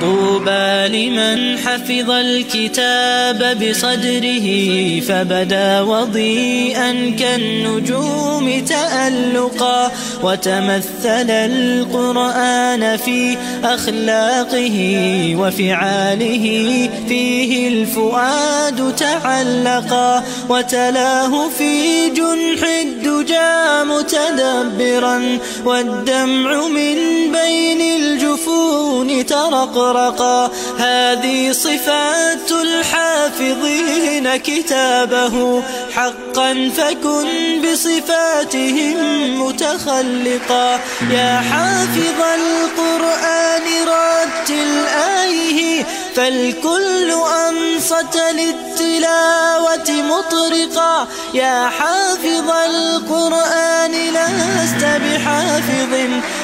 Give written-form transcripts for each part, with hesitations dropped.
طوبى لمن حفظ الكتاب بصدره فبدا وضيئا كالنجوم تألقا، وتمثل القرآن في أخلاقه وفعاله، فيه الفؤاد تعلقا، وتلاه في جنح الدجى متدبرا، والدمع من بين الجفون ترقرقا. هذه صفات الحافظين كتابه حقا، فكن بصفاتهم متخلقا. يا حافظ القرآن رتل آيه، فالكل أنصت للتلاوة مطرقا. يا حافظ القرآن لست بحافظ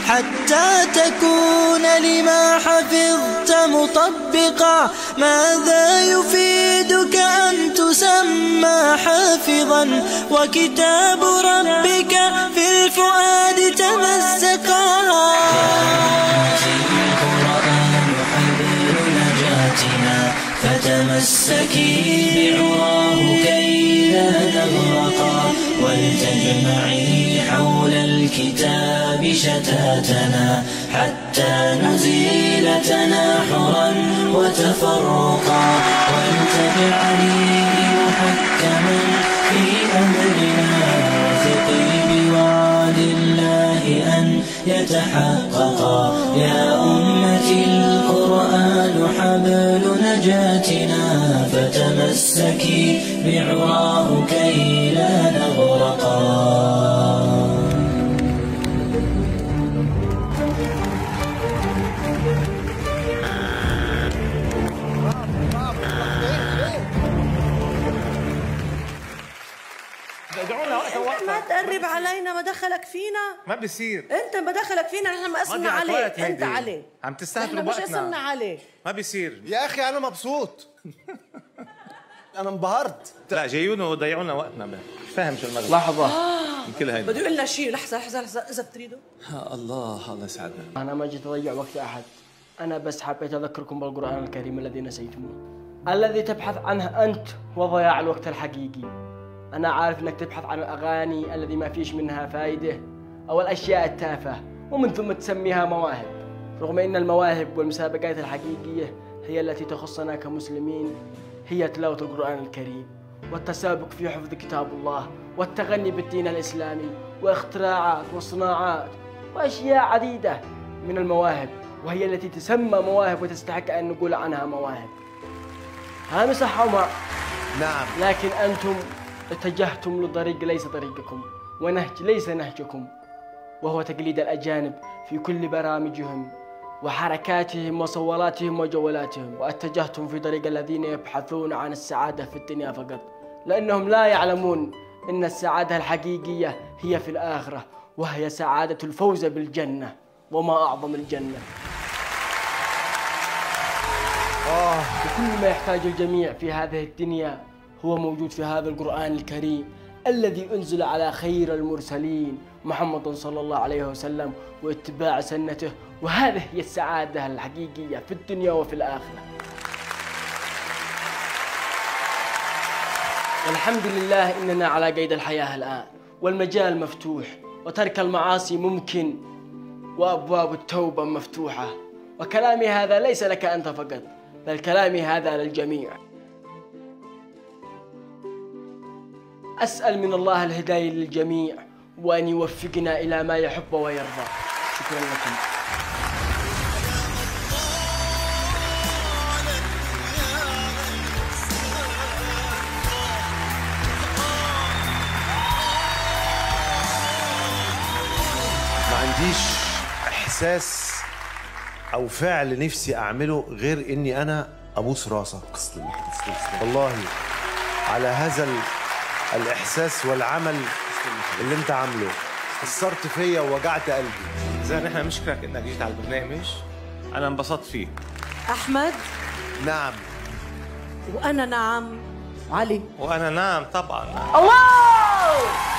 حتى تكون لما حفظت مطبقا. ماذا يفيدك أن تسمى حافظا وكتاب ربك في الفؤاد تمسكا؟ فتمسكي بعراه كي لا نغرقا، ولتجمعي حول الكتاب شتاتنا حتى نزيل تناحرا وتفرقا، ولتجعليه محكما في أمرنا، وثقي بوعد الله أن يتحققا. يا أمتي القرآن حبل نجاتنا، فتمسكي بعراه كي لا نغرقا. ما تقرب علينا، ما دخلك فينا. ما بصير. انت ما دخلك فينا، نحن ما اسمنا عليه، انت عليه. عم تستهتروا بوقتنا. مش اسمنا عليه. ما بصير يا اخي، انا مبسوط. انا انبهرت. لا جايونا وضيعونا وقتنا. مش فاهم شو المغرب. لحظة كل هيدا بده يقول لنا شيء. لحظة إذا بتريدوا. الله يسعدنا. أنا ما جيت أضيع وقت أحد، أنا بس حبيت أذكركم بالقرآن الكريم الذي نسيتموه، الذي تبحث عنه أنت، وضياع الوقت الحقيقي. أنا عارف أنك تبحث عن الأغاني الذي ما فيش منها فائدة أو الأشياء التافهة، ومن ثم تسميها مواهب، رغم أن المواهب والمسابقات الحقيقية هي التي تخصنا كمسلمين، هي تلاوة القرآن الكريم، والتسابق في حفظ كتاب الله، والتغني بالدين الإسلامي، واختراعات وصناعات وأشياء عديدة من المواهب، وهي التي تسمى مواهب وتستحق أن نقول عنها مواهب. هذا صح أو ما؟ نعم. لكن أنتم اتجهتم لطريق ليس طريقكم، ونهج ليس نهجكم، وهو تقليد الأجانب في كل برامجهم وحركاتهم وصولاتهم وجولاتهم، واتجهتم في طريق الذين يبحثون عن السعادة في الدنيا فقط، لأنهم لا يعلمون أن السعادة الحقيقية هي في الآخرة، وهي سعادة الفوز بالجنة، وما أعظم الجنة. وكل ما يحتاج الجميع في هذه الدنيا هو موجود في هذا القرآن الكريم الذي أنزل على خير المرسلين محمد صلى الله عليه وسلم، واتباع سنته، وهذه هي السعادة الحقيقية في الدنيا وفي الآخرة. والحمد لله إننا على قيد الحياة الآن، والمجال مفتوح، وترك المعاصي ممكن، وأبواب التوبة مفتوحة. وكلامي هذا ليس لك أنت فقط، بل كلامي هذا للجميع. أسأل من الله الهداية للجميع، وأن يوفقنا إلى ما يحب ويرضى. شكرا لكم. ما عنديش إحساس أو فعل نفسي أعمله غير إني أنا أبوس راسك والله على هذا الإحساس والعمل اللي أنت عامله. أثرت فيا ووجعت قلبي. زين، نحن نشكرك إنك جيت على البرنامج، أنا انبسطت فيه. أحمد. نعم. وأنا نعم. علي. وأنا نعم طبعا. الله.